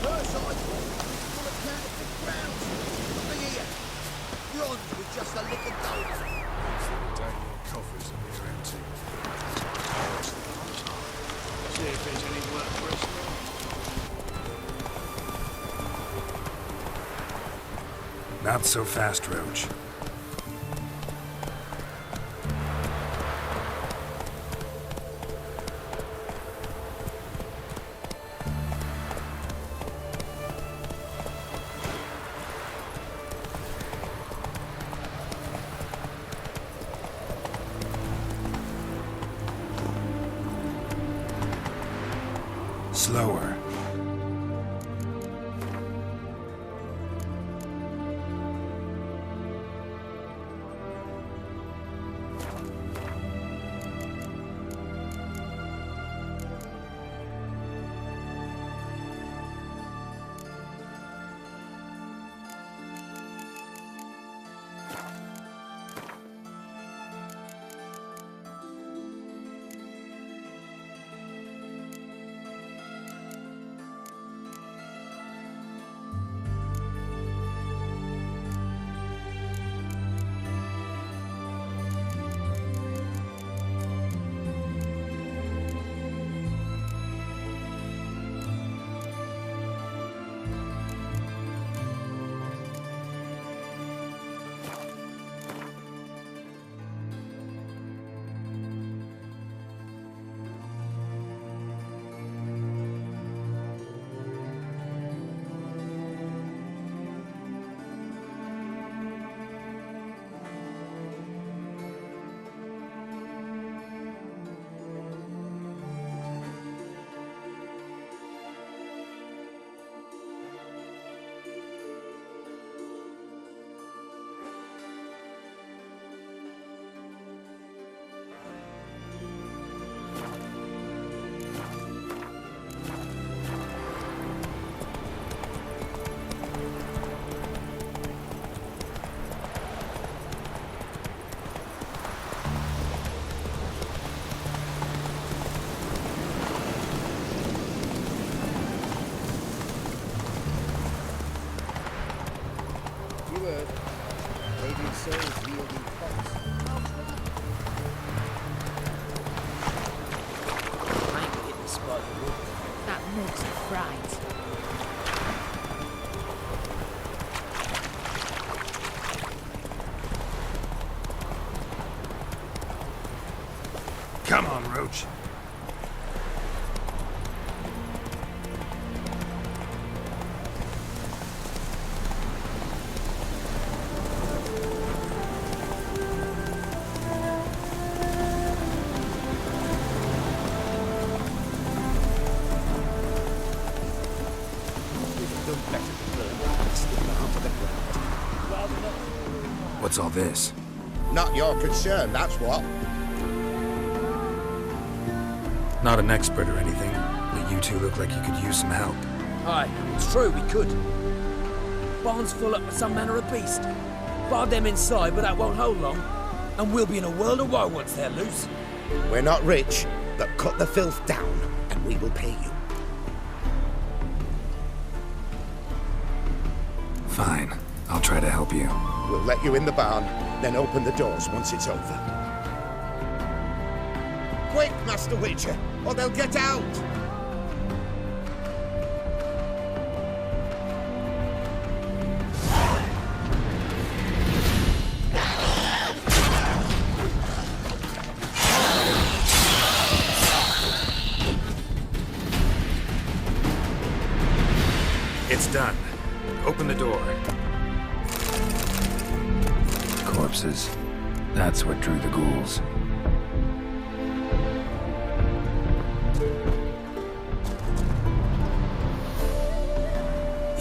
hos7 full of counterfeit crowns. Look here. Bronze with just a lick of gold. The daily coffers are near empty. See if there's any work for us now. Not so fast, Roach. Slower. That looks fright. Come on, Roach. What's all this? Not your concern, that's what. Not an expert or anything, but you two look like you could use some help. Aye, it's true, we could. Barn's full up with some manner of beast. Bar them inside, but that won't hold long. And we'll be in a world of woe once they're loose. We're not rich, but cut the filth down, and we will pay you. Fine, I'll try to help you. We'll let you in the barn, then open the doors once it's over. Quick, Master Witcher, or they'll get out! It's done. Open the door. Corpses. That's what drew the ghouls.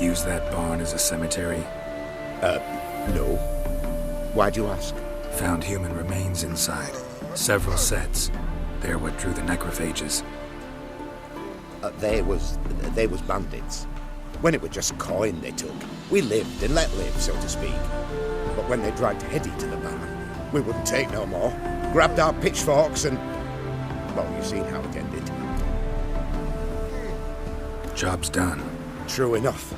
Use that barn as a cemetery? No. Why'd you ask? Found human remains inside. Several sets. They're what drew the necrophages. They was bandits. When it was just coin they took, we lived and let live, so to speak. But when they dragged Hetty to the barn, we wouldn't take no more. Grabbed our pitchforks and... well, you've seen how it ended. Job's done. True enough.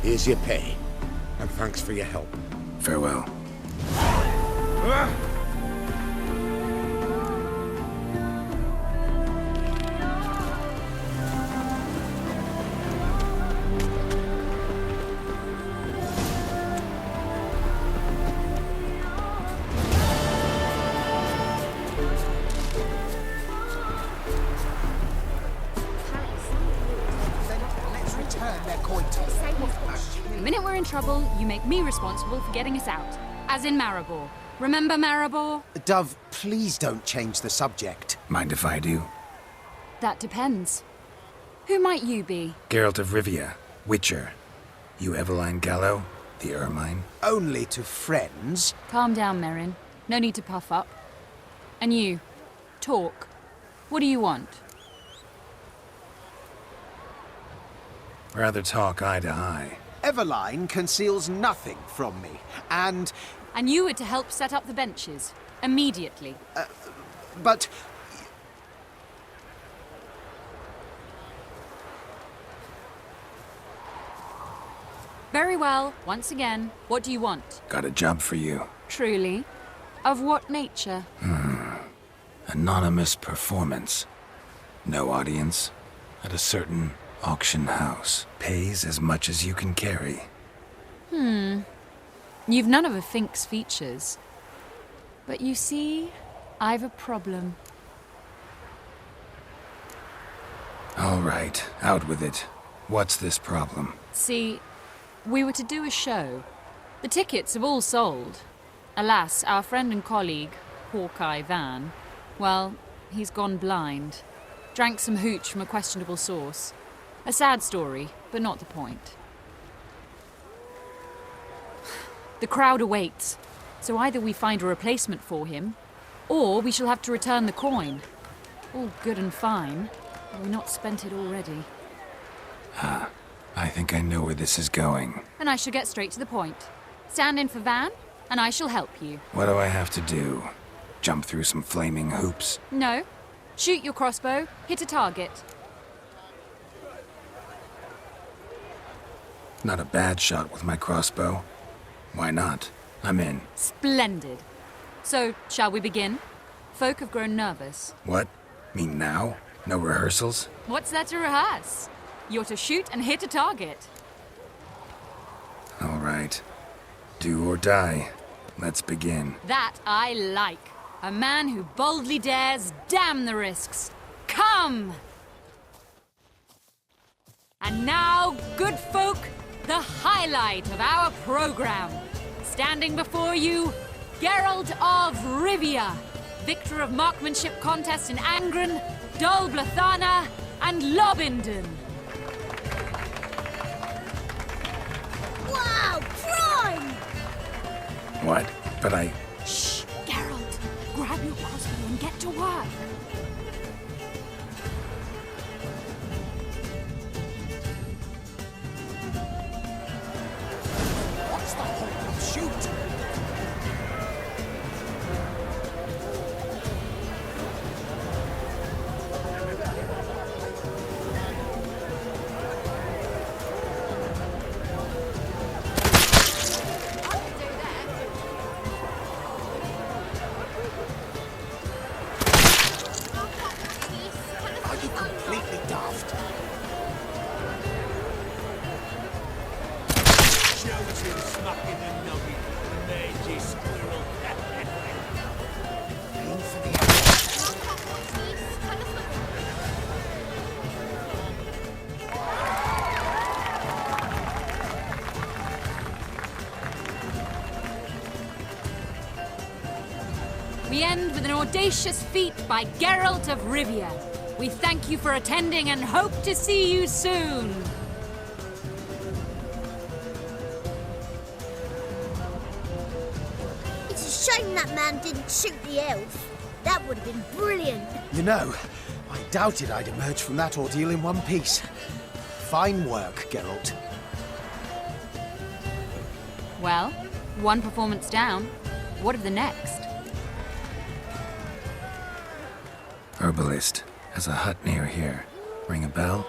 Here's your pay. And thanks for your help. Farewell. Let's return their coin to The minute we're in trouble, you make me responsible for getting us out. As in Maribor. Remember Maribor? Dove, please don't change the subject. Mind if I do? That depends. Who might you be? Geralt of Rivia, Witcher. You Eveline Gallo, the Ermine. Only to friends. Calm down, Merrin. No need to puff up. And you, talk. What do you want? Rather talk eye to eye. Eveline conceals nothing from me, and... And you were to help set up the benches. Immediately. but... Very well. Once again, what do you want? Got a job for you. Truly? Of what nature? Anonymous performance. No audience. At a certain auction house. Pays as much as you can carry. You've none of a Fink's features. But you see, I've a problem. All right, out with it. What's this problem? See, we were to do a show. The tickets have all sold. Alas, our friend and colleague, Hawkeye Van, well, he's gone blind. Drank some hooch from a questionable source. A sad story, but not the point. The crowd awaits, so either we find a replacement for him, or we shall have to return the coin. All good and fine. Have we not spent it already? I think I know where this is going. And I shall get straight to the point. Stand in for Van, and I shall help you. What do I have to do? Jump through some flaming hoops? No. Shoot your crossbow, hit a target. Not a bad shot with my crossbow. Why not? I'm in. Splendid. So, shall we begin? Folk have grown nervous. What? Mean now? No rehearsals? What's there to rehearse? You're to shoot and hit a target. All right. Do or die. Let's begin. That I like. A man who boldly dares, damn the risks. Come! And now, good folk, the highlight of our program. Standing before you, Geralt of Rivia, victor of marksmanship contests in Angren, Dol Blathana, and Lobindon. Wow, prime! What? But I... Shh, Geralt, grab your crossbow and get to work. What's the hold up? Shoot! Are you completely daft? Shouting, smacking the nugget, mangy squirrel. Aim for the arrow. We end with an audacious feat by Geralt of Rivia. We thank you for attending and hope to see you soon. It's a shame that man didn't shoot the elf. That would have been brilliant. You know, I doubted I'd emerge from that ordeal in one piece. Fine work, Geralt. Well, one performance down. What of the next? Herbalist. Has a hut near here. Ring a bell?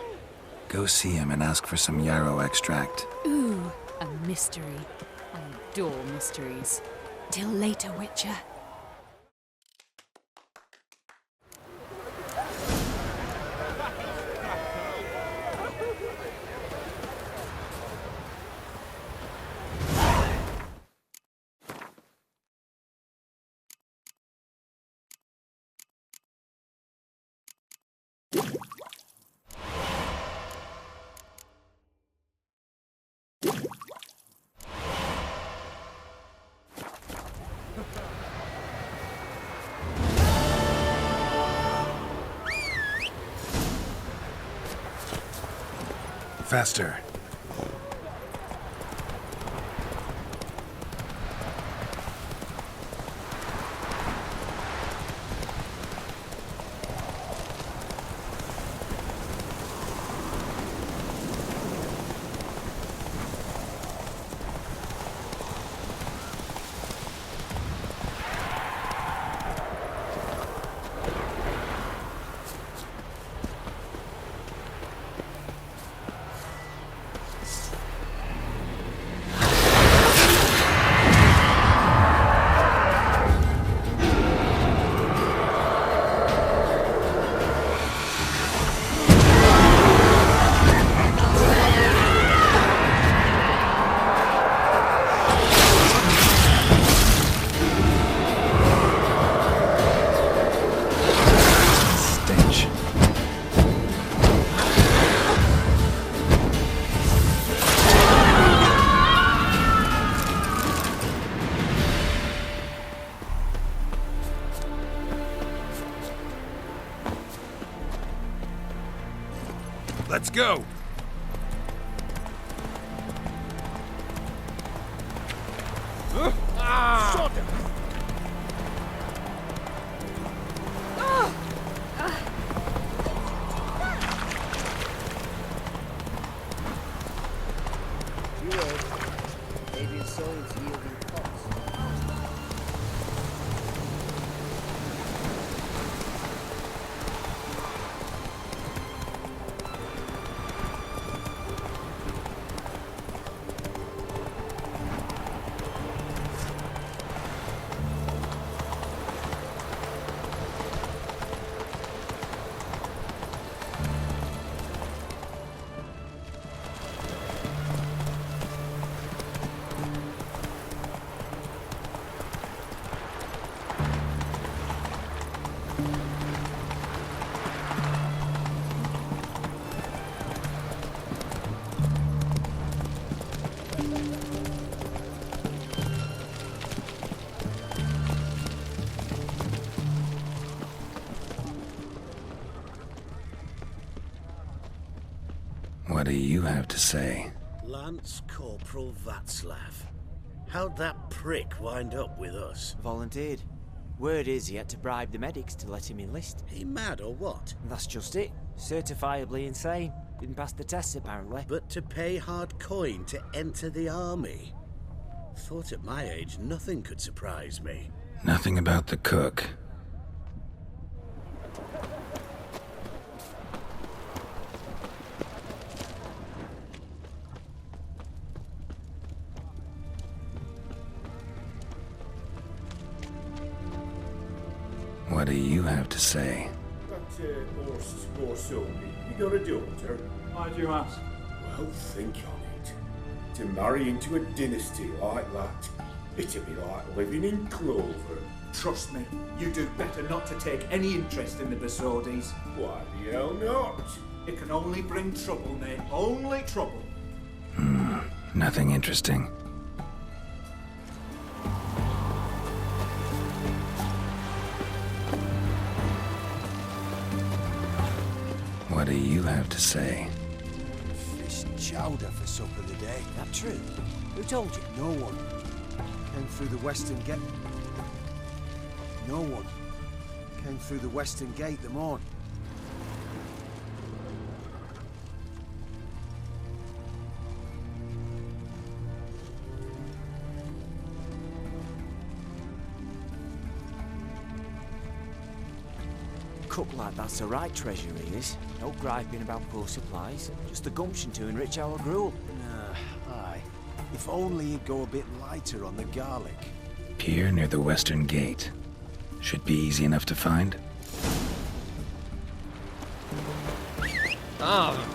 Go see him and ask for some yarrow extract. Ooh, a mystery. I adore mysteries. Till later, Witcher. Faster. Stench. Let's go! Alien soils yielding pots. What do you have to say? Lance Corporal Václav. How'd that prick wind up with us? Volunteered. Word is he had to bribe the medics to let him enlist. He mad or what? That's just it. Certifiably insane. Didn't pass the tests apparently. But to pay hard coin to enter the army? Thought at my age nothing could surprise me. Nothing about the cook. What do you have to say? That horse more so me. You got a daughter? Why do you ask? Well, think on it. To marry into a dynasty like that, it'd be like living in clover. Trust me, you do better not to take any interest in the Besodis. Why the hell not? It can only bring trouble, mate. Only trouble. Nothing interesting. What do you have to say? Fish chowder for supper today. That true? Who told you? No one. Came through the western gate. No one. Came through the western gate the morn. cook like that's the right treasure, he is. No griping about poor supplies. Just the gumption to enrich our gruel. Aye. If only you'd go a bit lighter on the garlic. Pier near the western gate. Should be easy enough to find. Ah!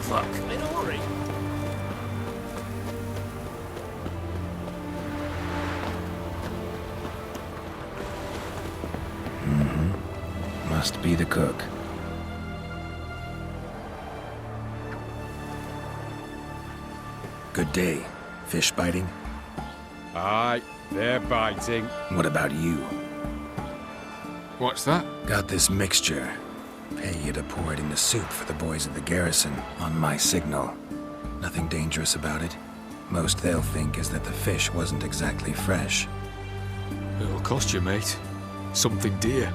Fuck. In a hurry. Must be the cook. Good day. Fish biting? Aye, they're biting. What about you? What's that? Got this mixture. Pay you to pour it into soup for the boys at the garrison, on my signal. Nothing dangerous about it. Most they'll think is that the fish wasn't exactly fresh. It'll cost you, mate. Something dear.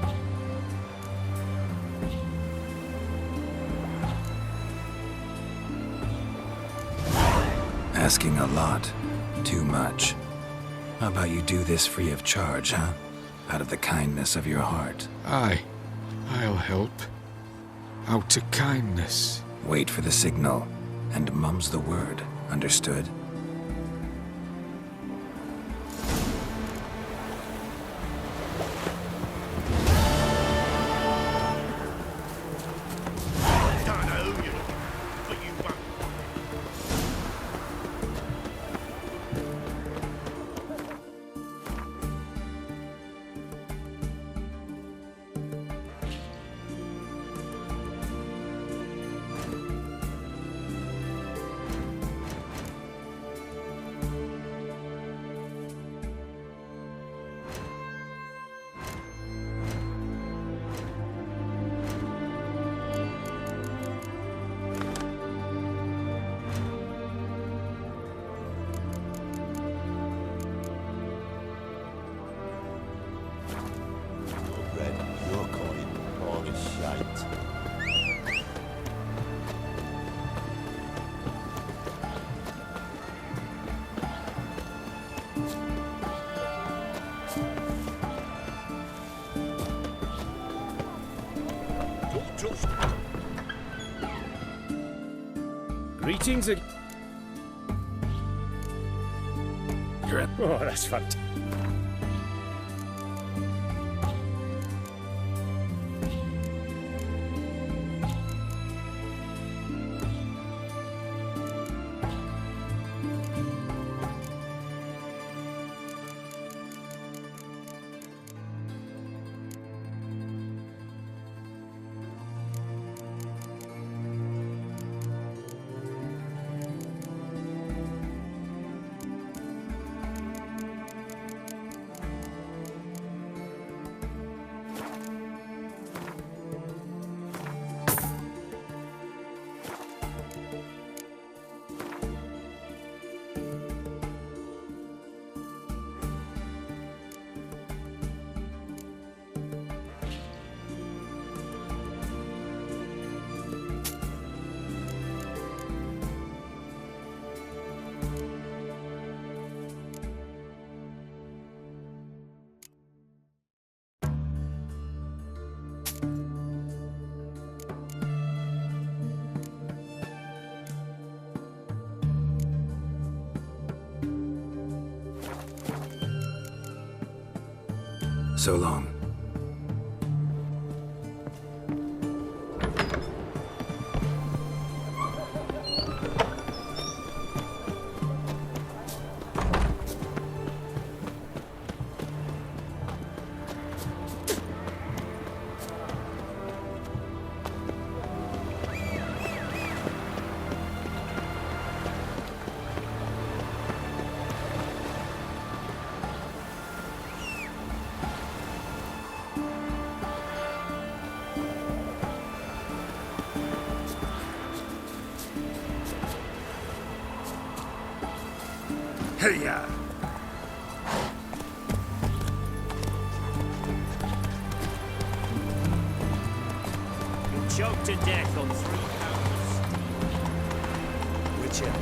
Asking a lot. Too much. How about you do this free of charge, huh? Out of the kindness of your heart. Aye, I'll help. Out of kindness. Wait for the signal, and mum's the word. Understood. Greetings again. Oh, that's fantastic. So long. Hey-ya! You're choked to death on 3 pounds of steam. Witcher.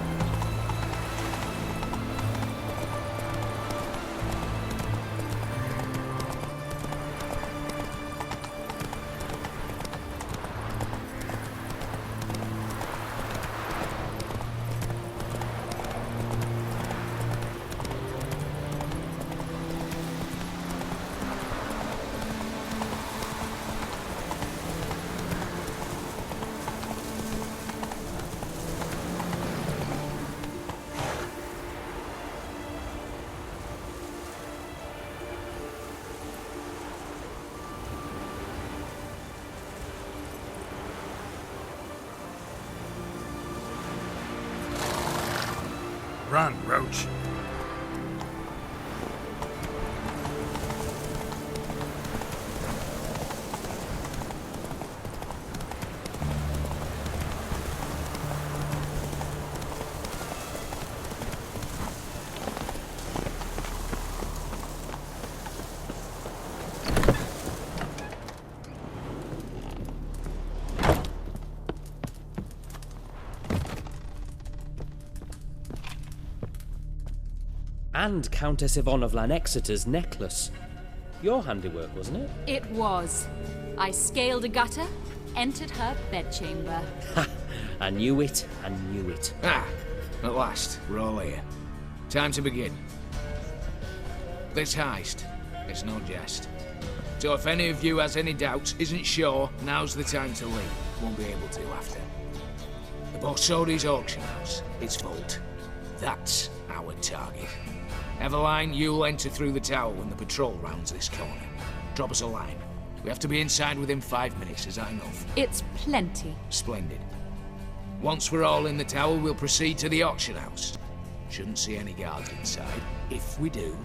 Run, Roach. And Countess Yvonne of Lanexeter's necklace. Your handiwork, wasn't it? It was. I scaled a gutter, entered her bedchamber. Ha! I knew it, I knew it. Ah, At last, we're all here. Time to begin. This heist, it's no jest. So if any of you has any doubts, isn't sure, now's the time to leave. Won't be able to after. The Borsodi's auction house, its vault. That's our target. Eveline, you'll enter through the tower when the patrol rounds this corner. Drop us a line. We have to be inside within 5 minutes, as I know. It's plenty. Splendid. Once we're all in the tower, we'll proceed to the auction house. Shouldn't see any guards inside. If we do,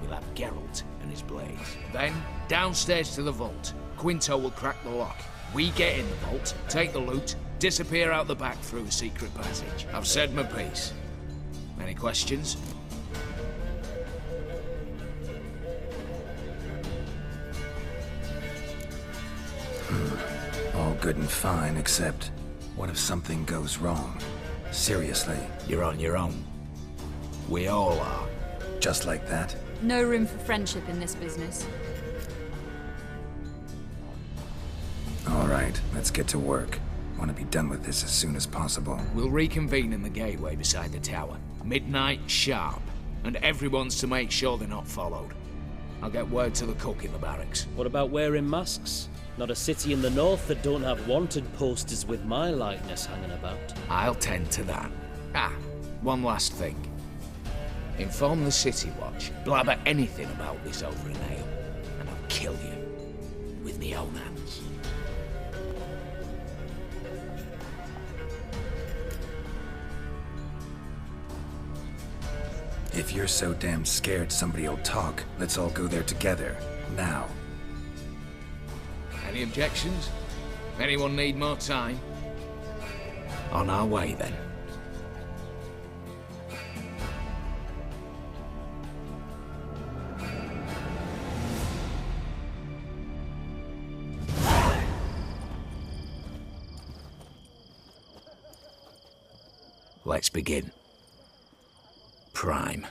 we'll have Geralt and his blades. Then, downstairs to the vault. Quinto will crack the lock. We get in the vault, take the loot, disappear out the back through a secret passage. I've said my piece. Any questions? All good and fine, except what if something goes wrong? Seriously. You're on your own. We all are. Just like that? No room for friendship in this business. All right, let's get to work. Want to be done with this as soon as possible. We'll reconvene in the gateway beside the tower. Midnight sharp. And everyone's to make sure they're not followed. I'll get word to the cook in the barracks. What about wearing masks? Not a city in the north that don't have wanted posters with my likeness hanging about. I'll tend to that. One last thing. Inform the City Watch. Blabber anything about this over an ale, and I'll kill you. With me own hands. If you're so damn scared somebody'll talk, let's all go there together. Now. Any objections? Anyone need more time? On our way, then. Let's begin. Prime.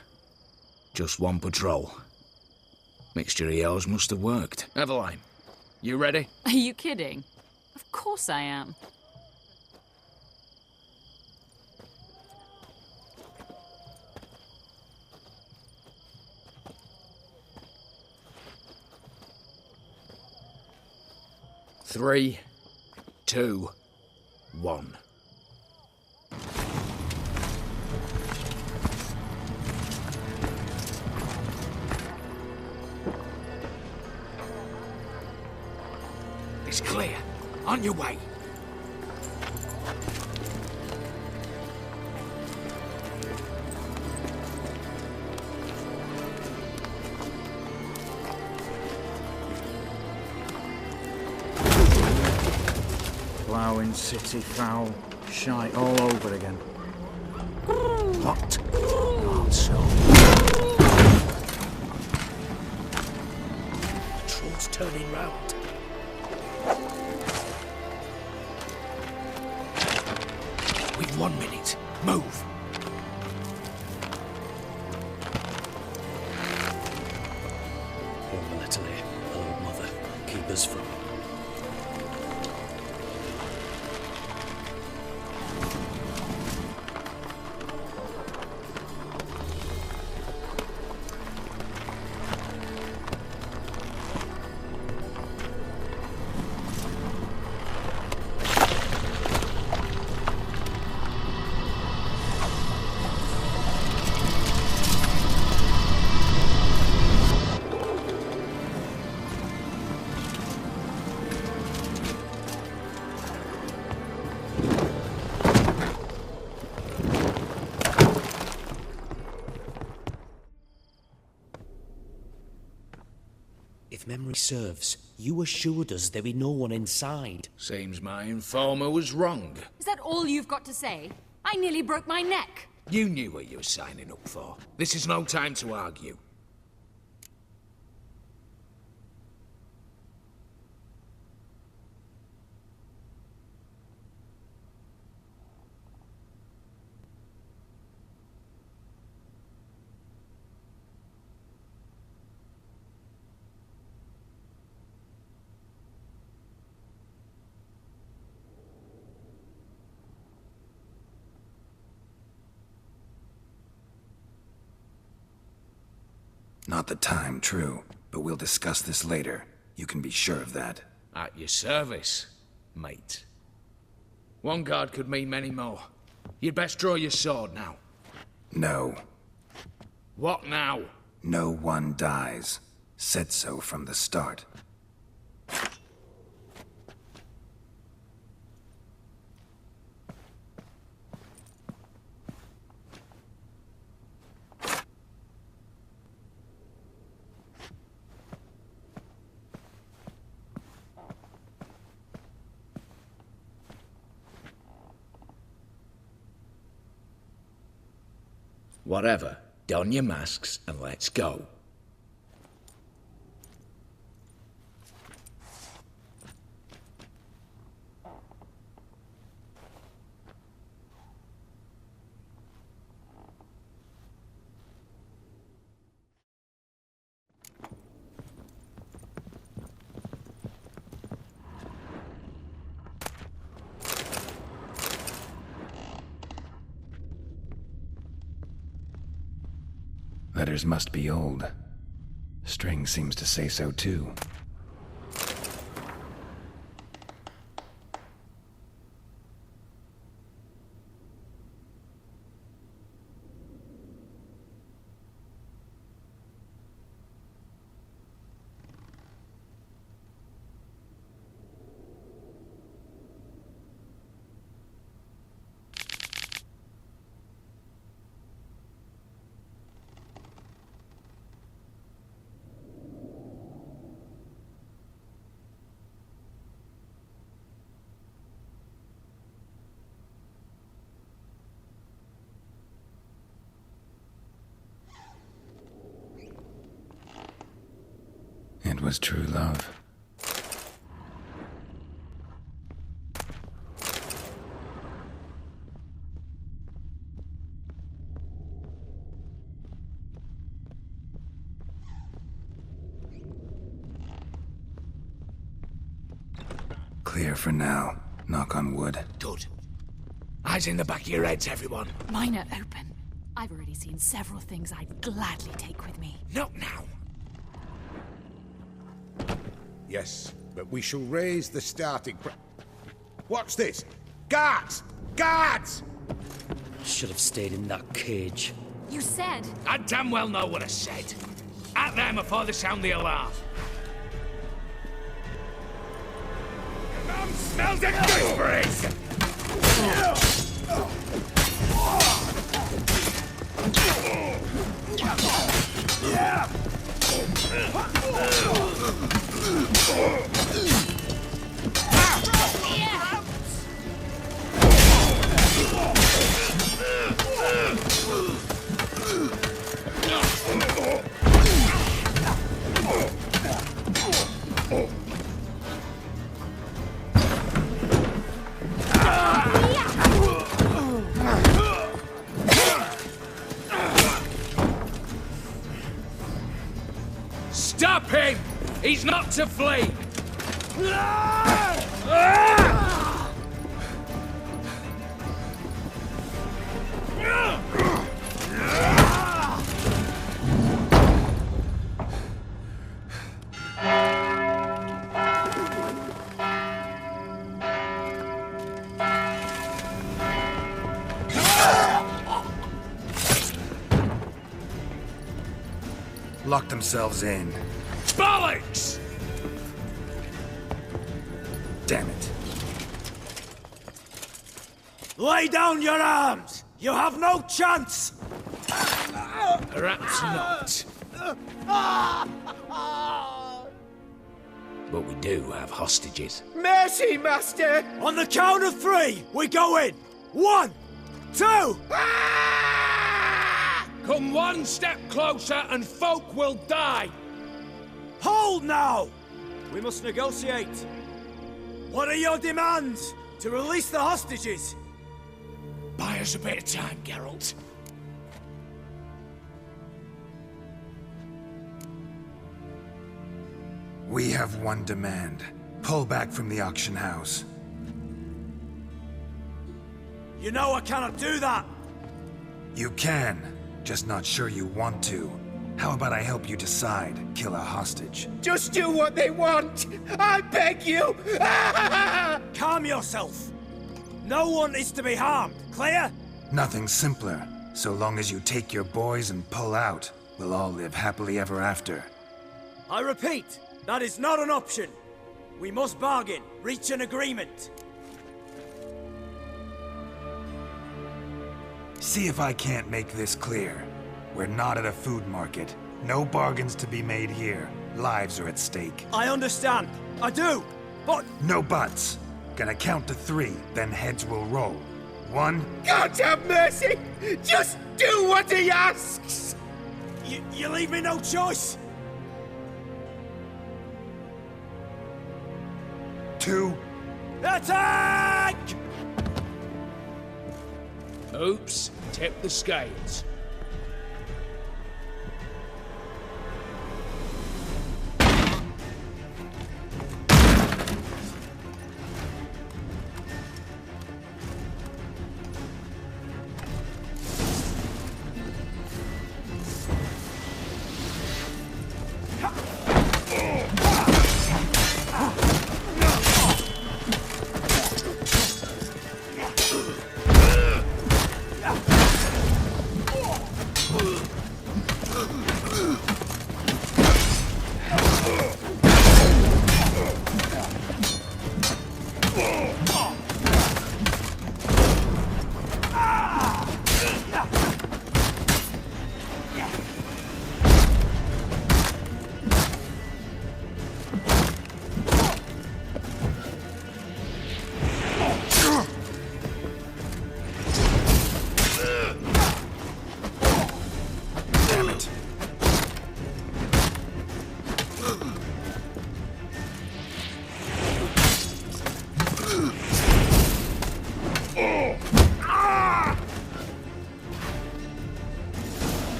Just one patrol. Mixture of yours must have worked. Eveline, you ready? Are you kidding? Of course I am. Three, 2, 1. It's clear. On your way. Ploughing, city foul, shite all over again. What? Not so. Patrol's turning round. We've 1 minute. Move. Home Italy, old mother, keep us from. If memory serves, you assured us there be no one inside. Seems my informer was wrong. Is that all you've got to say? I nearly broke my neck. You knew what you were signing up for. This is no time to argue. Not the time, true. But we'll discuss this later. You can be sure of that. At your service, mate. One guard could mean many more. You'd best draw your sword now. No. What now? No one dies. Said so from the start. Whatever. Don your masks and let's go. Letters must be old. String seems to say so too. It was true love. Clear for now. Knock on wood. Good. Eyes in the back of your heads, everyone. Mine are open. I've already seen several things I'd gladly take with me. Not now. Yes, but we shall raise the starting What's this? Guards! Guards! Should have stayed in that cage. You said... I damn well know what I said. At them before they sound the alarm. Mom smells a gooseberries! Stop him! He's not to flee! Lock themselves in. Bollocks! Damn it. Lay down your arms! You have no chance! Perhaps not. But we do have hostages. Mercy, Master! On the count of 3, we go in! 1, 2... Come one step closer and folk will die! Hold now! We must negotiate. What are your demands? To release the hostages? Buy us a bit of time, Geralt. We have one demand. Pull back from the auction house. You know I cannot do that! You can, just not sure you want to. How about I help you decide, kill a hostage? Just do what they want! I beg you! Calm yourself! No one is to be harmed, clear? Nothing simpler. So long as you take your boys and pull out, we'll all live happily ever after. I repeat, that is not an option. We must bargain, reach an agreement. See if I can't make this clear. We're not at a food market. No bargains to be made here. Lives are at stake. I understand. I do. But... No buts. Gonna count to 3, then heads will roll. 1... God have mercy! Just do what he asks! You leave me no choice! 2... Attack! Oops, tip the scales.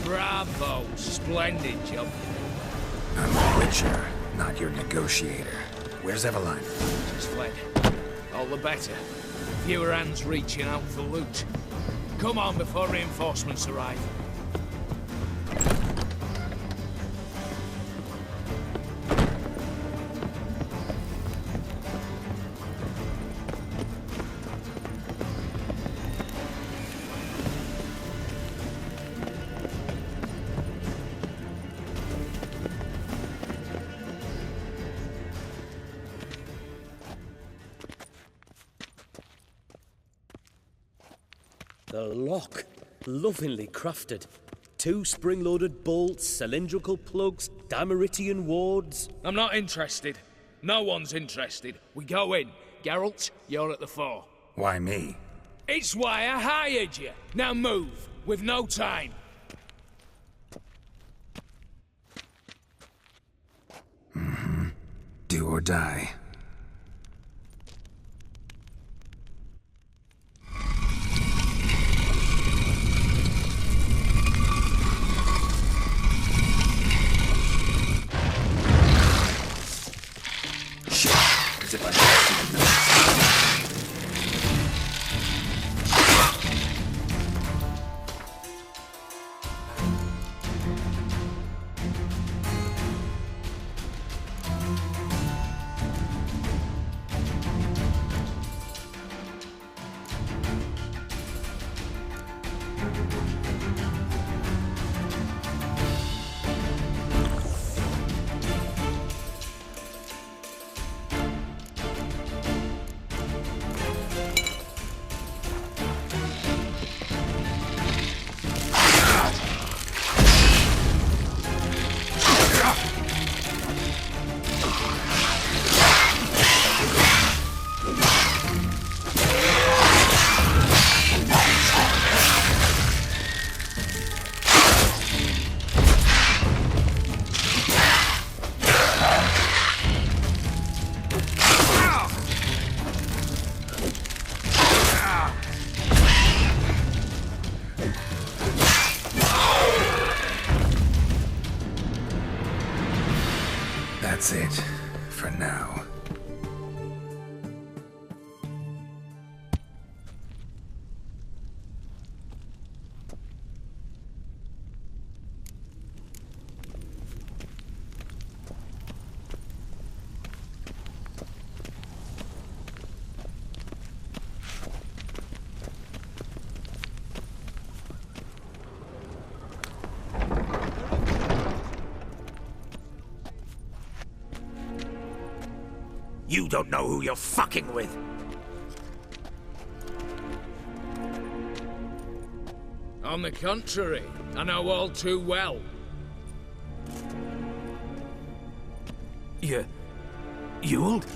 Bravo! Splendid job. I'm a witcher, not your negotiator. Where's Eveline? She's fled. All the better. Fewer hands reaching out for loot. Come on before reinforcements arrive. The lock. Lovingly crafted. 2 spring-loaded bolts, cylindrical plugs, Dameritian wards. I'm not interested. No one's interested. We go in. Geralt, you're at the fore. Why me? It's why I hired you. Now move. We've no time. Do or die. As if I had to know. That's it, for now. You don't know who you're fucking with. On the contrary, I know all too well. Ewald?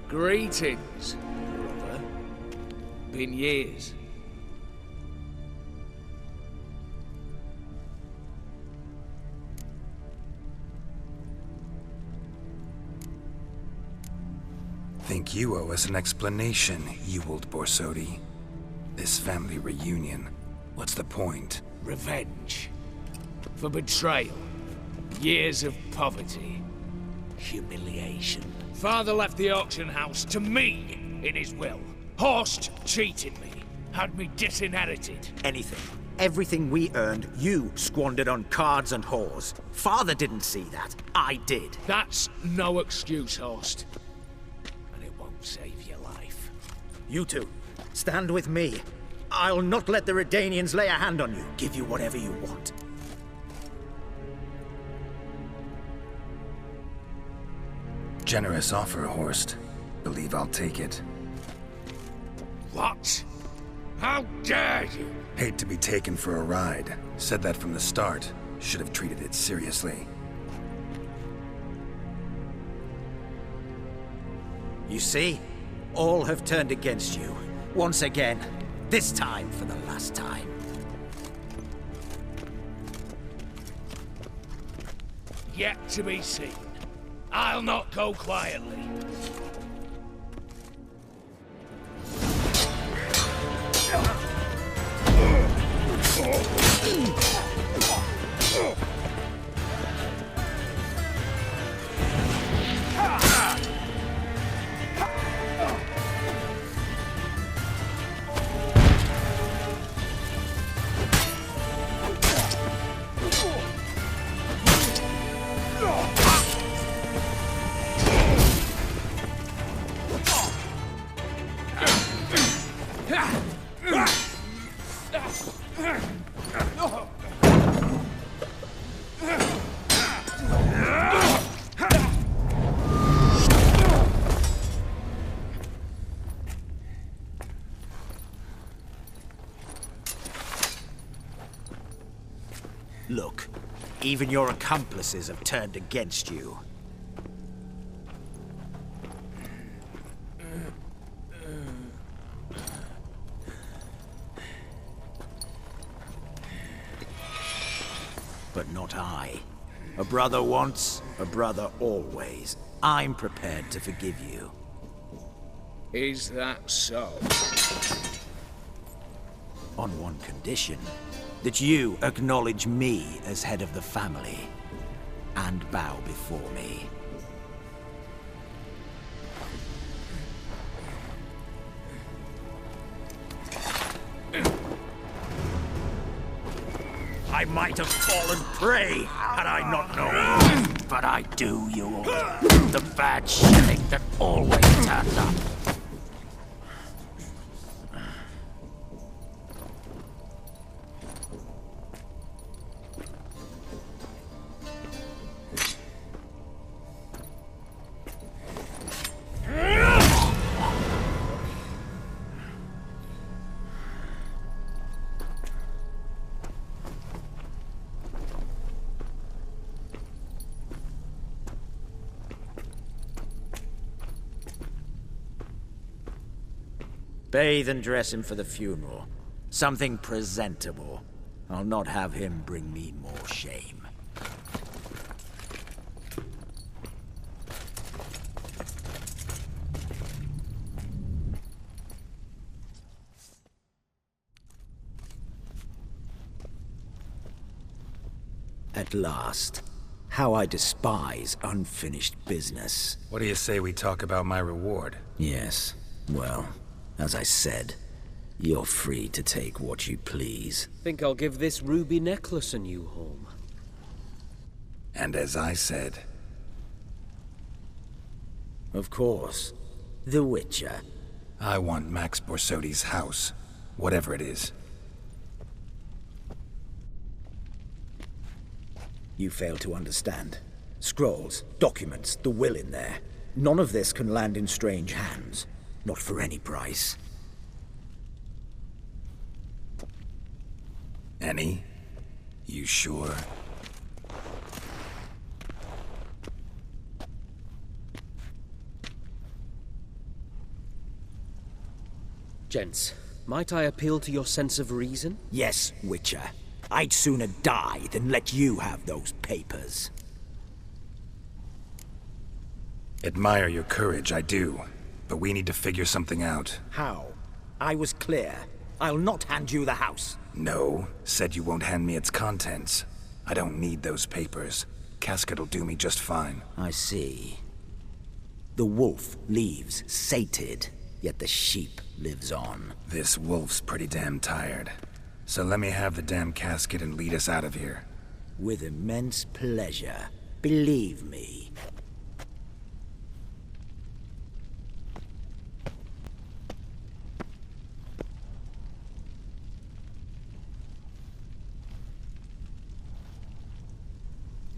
Greetings, brother. Been years. Think you owe us an explanation, Ewald Borsodi. This family reunion, what's the point? Revenge. For betrayal. Years of poverty. Humiliation. Father left the auction house to me in his will. Horst cheated me. Had me disinherited. Anything. Everything we earned, you squandered on cards and whores. Father didn't see that. I did. That's no excuse, Horst. And it won't save your life. You two, stand with me. I'll not let the Redanians lay a hand on you. Give you whatever you want. Generous offer, Horst. Believe I'll take it. What? How dare you? Hate to be taken for a ride. Said that from the start. Should have treated it seriously. You see? All have turned against you. Once again. This time for the last time. Yet to be seen. I'll not go quietly. Look, even your accomplices have turned against you. But not I. A brother once, a brother always. I'm prepared to forgive you. Is that so? On one condition. That you acknowledge me as head of the family. And bow before me. I might have fallen prey had I not known. But I do, you all. The bad shilling that always turns up. Bathe and dress him for the funeral. Something presentable. I'll not have him bring me more shame. At last. How I despise unfinished business. What do you say we talk about my reward? Yes. Well, as I said, you're free to take what you please. Think I'll give this ruby necklace a new home. And as I said... Of course. The Witcher. I want Max Borsodi's house. Whatever it is. You fail to understand. Scrolls, documents, the will in there. None of this can land in strange hands. Not for any price. Any? You sure? Gents, might I appeal to your sense of reason? Yes, Witcher. I'd sooner die than let you have those papers. Admire your courage, I do. But we need to figure something out. How? I was clear. I'll not hand you the house. No, said you won't hand me its contents. I don't need those papers. Casket'll do me just fine. I see. The wolf leaves sated, yet the sheep lives on. This wolf's pretty damn tired. So let me have the damn casket and lead us out of here. With immense pleasure. Believe me.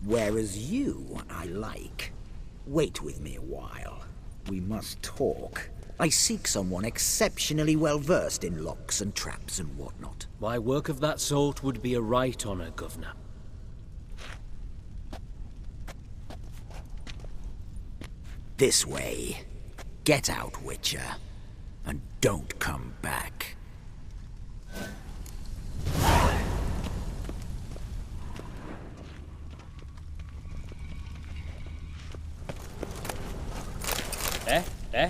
Whereas you, I like. Wait with me a while. We must talk. I seek someone exceptionally well-versed in locks and traps and whatnot. My work of that sort would be a right honor, Governor. This way. Get out, Witcher. And don't come back. Eh?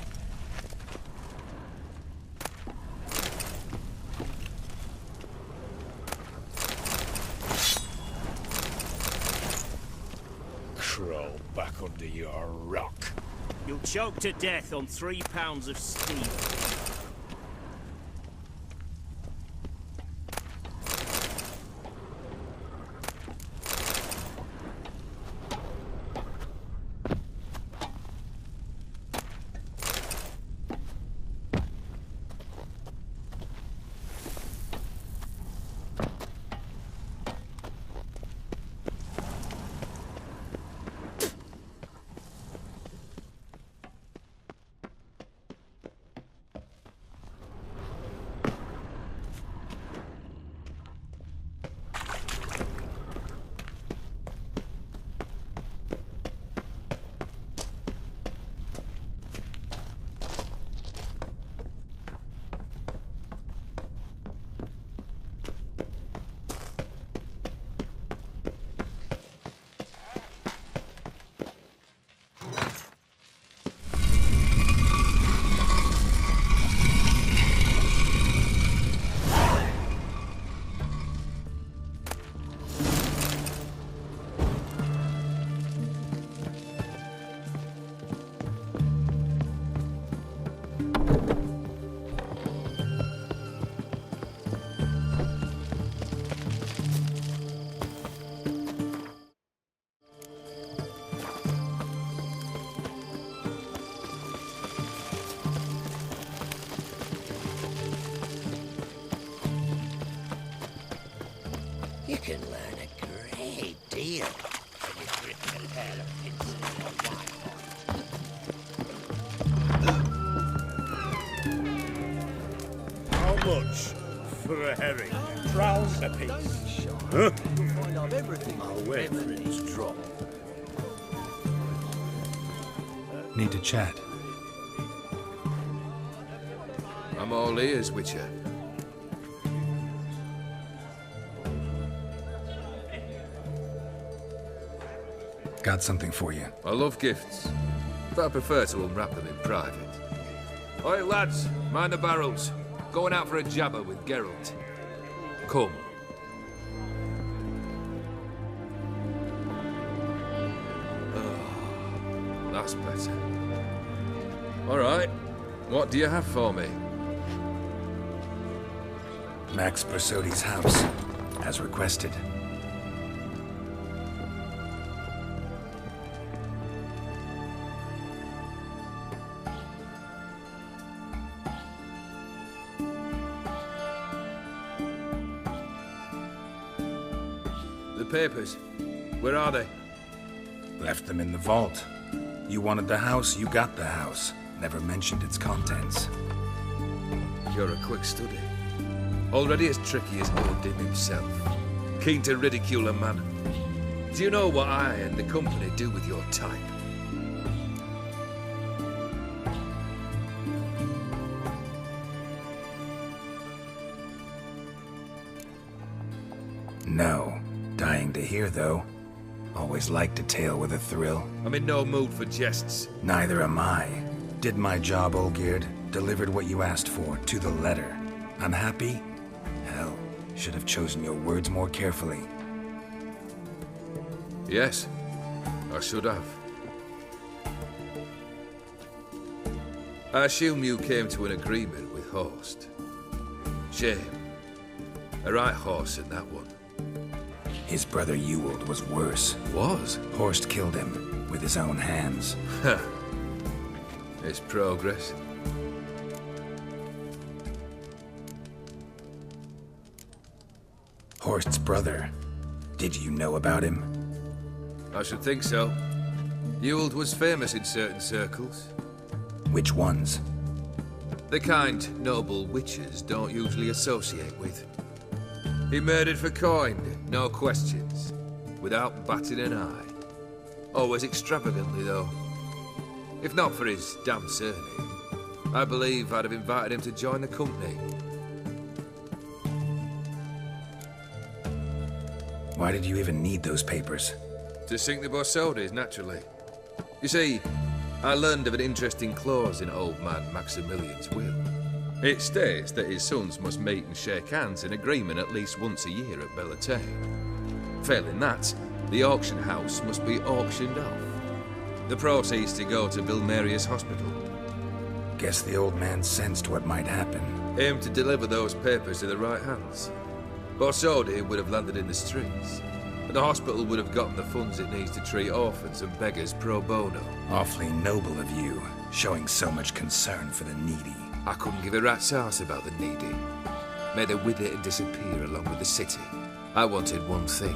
Crawl back under your rock. You'll choke to death on 3 pounds of steel. You can learn a great deal when you grip a pair of pincers in your white. How much for a herring? £1 a piece. Huh? You'll find out everything. I'll wait for it to drop. Need to chat. I'm all ears, Witcher. Got something for you. I love gifts, but I prefer to unwrap them in private. Oi, lads, mind the barrels. Going out for a jabber with Geralt. Come. Oh, that's better. All right, what do you have for me? Max Bersodi's house, as requested. The papers, where are they? Left them in the vault. You wanted the house, you got the house. Never mentioned its contents. You're a quick study. Already as tricky as Odin himself. Keen to ridicule a man. Do you know what I and the company do with your type? No. Dying to hear, though. Always liked a tale with a thrill. I'm in no mood for jests. Neither am I. Did my job, Olgierd. Delivered what you asked for, to the letter. Unhappy? Hell, should have chosen your words more carefully. Yes, I should have. I assume you came to an agreement with Horst. Shame. A right horse in that one. His brother Ewald was worse. Was? Horst killed him with his own hands. Ha. It's progress. Horst's brother. Did you know about him? I should think so. Ewald was famous in certain circles. Which ones? The kind noble witches don't usually associate with. He murdered for coin, no questions, without batting an eye. Always extravagantly, though. If not for his damn surname, I believe I'd have invited him to join the company. Why did you even need those papers? To sink the hos7, naturally. You see, I learned of an interesting clause in old man Maximilian's will. It states that his sons must meet and shake hands in agreement at least once a year at Bellatane. Failing that, the auction house must be auctioned off. The proceeds to go to Vilmerius Hospital. Guess the old man sensed what might happen. Aimed to deliver those papers to the right hands. hos7 would have landed in the streets, and the hospital would have gotten the funds it needs to treat orphans and beggars pro bono. Awfully noble of you, showing so much concern for the needy. I couldn't give a rat's ass about the needy. May they wither and disappear along with the city. I wanted one thing.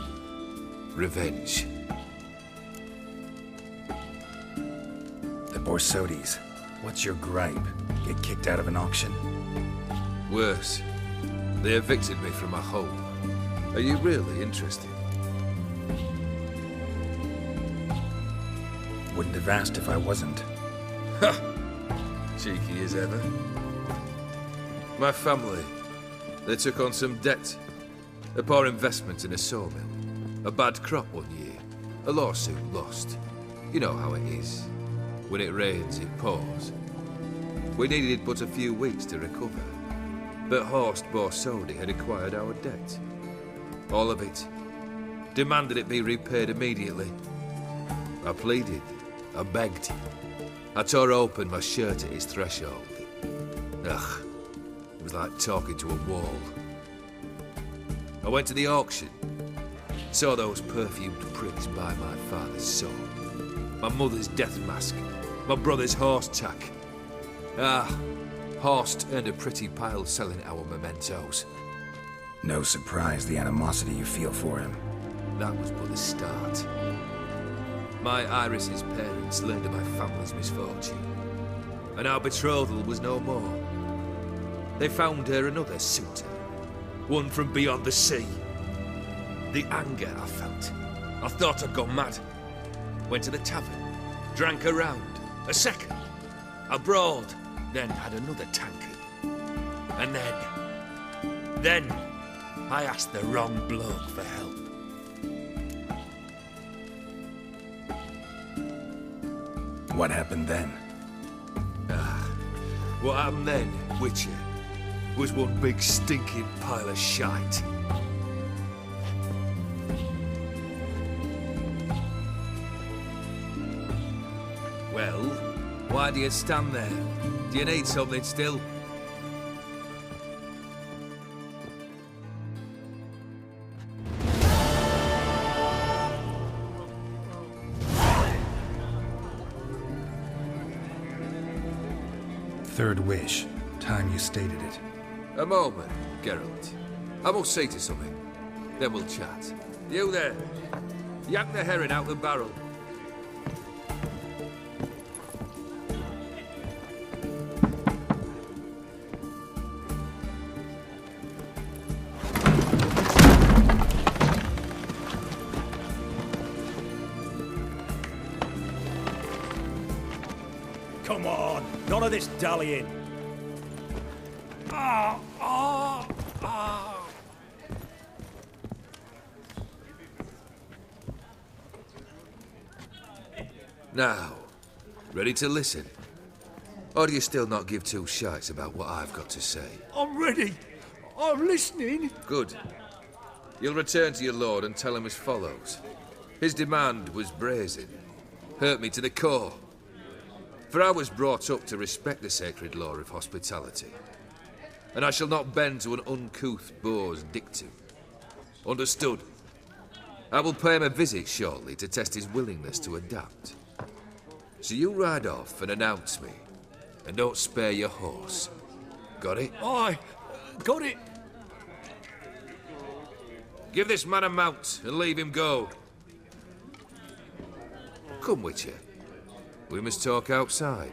Revenge. The hos7. What's your gripe? Get kicked out of an auction? Worse. They evicted me from my home. Are you really interested? Wouldn't have asked if I wasn't. Ha! Cheeky as ever. My family, they took on some debt. A poor investment in a sawmill. A bad crop one year. A lawsuit lost. You know how it is. When it rains, it pours. We needed but a few weeks to recover. But Horst hos7 had acquired our debt. All of it. Demanded it be repaid immediately. I pleaded. I begged. I tore open my shirt at his threshold. Ugh. It was like talking to a wall. I went to the auction. Saw those perfumed pricks buy my father's soul. My mother's death mask. My brother's horse tack. Ah, Horst earned a pretty pile selling our mementos. No surprise the animosity you feel for him. That was but the start. My Iris's parents learned of my family's misfortune. And our betrothal was no more. They found her another suitor. One from beyond the sea. The anger I felt. I thought I'd gone mad. Went to the tavern. Drank a round. A second. I brawled. Then had another tankard. And then I asked the wrong bloke for help. What happened then? What happened then, Witcher, was one big stinking pile of shite. Well, why do you stand there? Do you need something still? Third wish. Time you stated it. A moment, Geralt. I must see to something. Then we'll chat. You there. Yank the herring out the barrel. Come on, none of this dallying. Now, ready to listen? Or do you still not give two shites about what I've got to say? I'm ready. I'm listening. Good. You'll return to your lord and tell him as follows. His demand was brazen. Hurt me to the core. For I was brought up to respect the sacred law of hospitality. And I shall not bend to an uncouth boor's dictum. Understood? I will pay him a visit shortly to test his willingness to adapt. So you ride off and announce me. And don't spare your horse. Got it? Aye, got it. Give this man a mount and leave him go. Come with you. We must talk outside.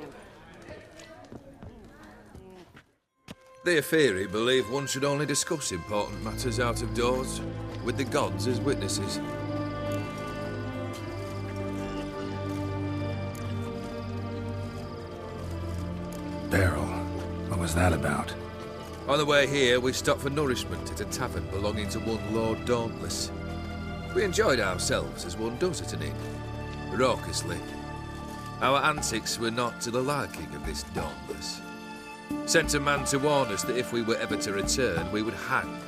The Afiri believe one should only discuss important matters out of doors, with the gods as witnesses. Beryl, what was that about? On the way here, we stopped for nourishment at a tavern belonging to one Lord Dauntless. We enjoyed ourselves as one does at an inn, raucously. Our antics were not to the liking of this Dauntless. Sent a man to warn us that if we were ever to return, we would hang.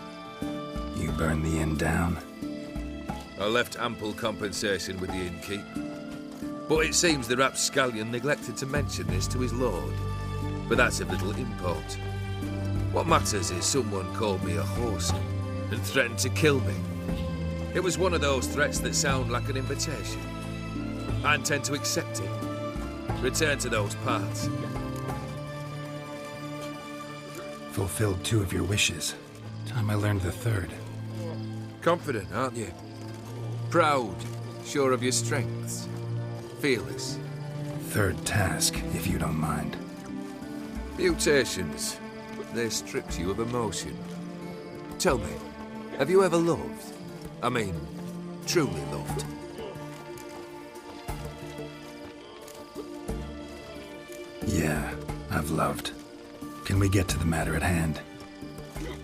You burned the inn down? I left ample compensation with the innkeep. But it seems the rapscallion neglected to mention this to his lord. But that's of little import. What matters is someone called me a horse and threatened to kill me. It was one of those threats that sound like an invitation. I intend to accept it. Return to those parts. Fulfilled 2 of your wishes. Time I learned the 3rd. Confident, aren't you? Proud, sure of your strengths. Fearless. 3rd task, if you don't mind. Mutations. They stripped you of emotion. Tell me, have you ever loved? I mean, truly loved? Yeah, I've loved. Can we get to the matter at hand?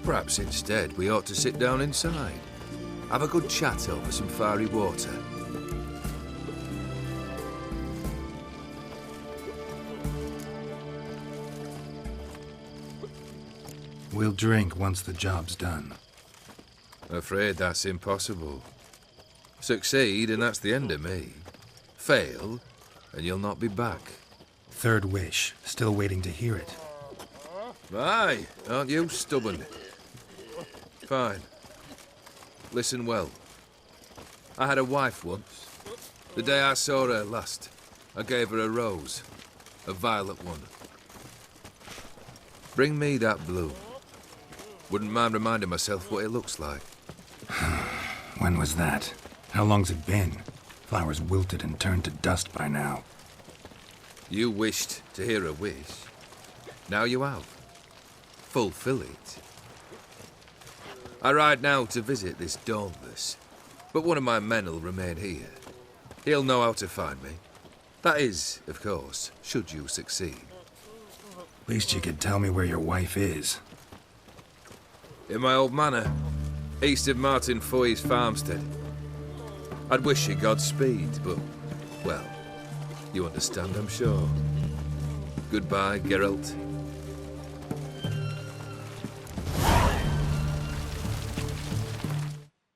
Perhaps instead we ought to sit down inside. Have a good chat over some fiery water. We'll drink once the job's done. Afraid that's impossible. Succeed and that's the end of me. Fail and you'll not be back. 3rd wish. Still waiting to hear it. Aye, aren't you stubborn? Fine. Listen well. I had a wife once. The day I saw her last, I gave her a rose. A violet one. Bring me that bloom. Wouldn't mind reminding myself what it looks like. When was that? How long's it been? Flowers wilted and turned to dust by now. You wished to hear a wish. Now you have. Fulfill it. I ride now to visit this Dauntless, but one of my men will remain here. He'll know how to find me. That is, of course, should you succeed. Least you could tell me where your wife is. In my old manor, east of Martin Foy's farmstead. I'd wish you Godspeed, but, well, you understand, I'm sure. Goodbye, Geralt.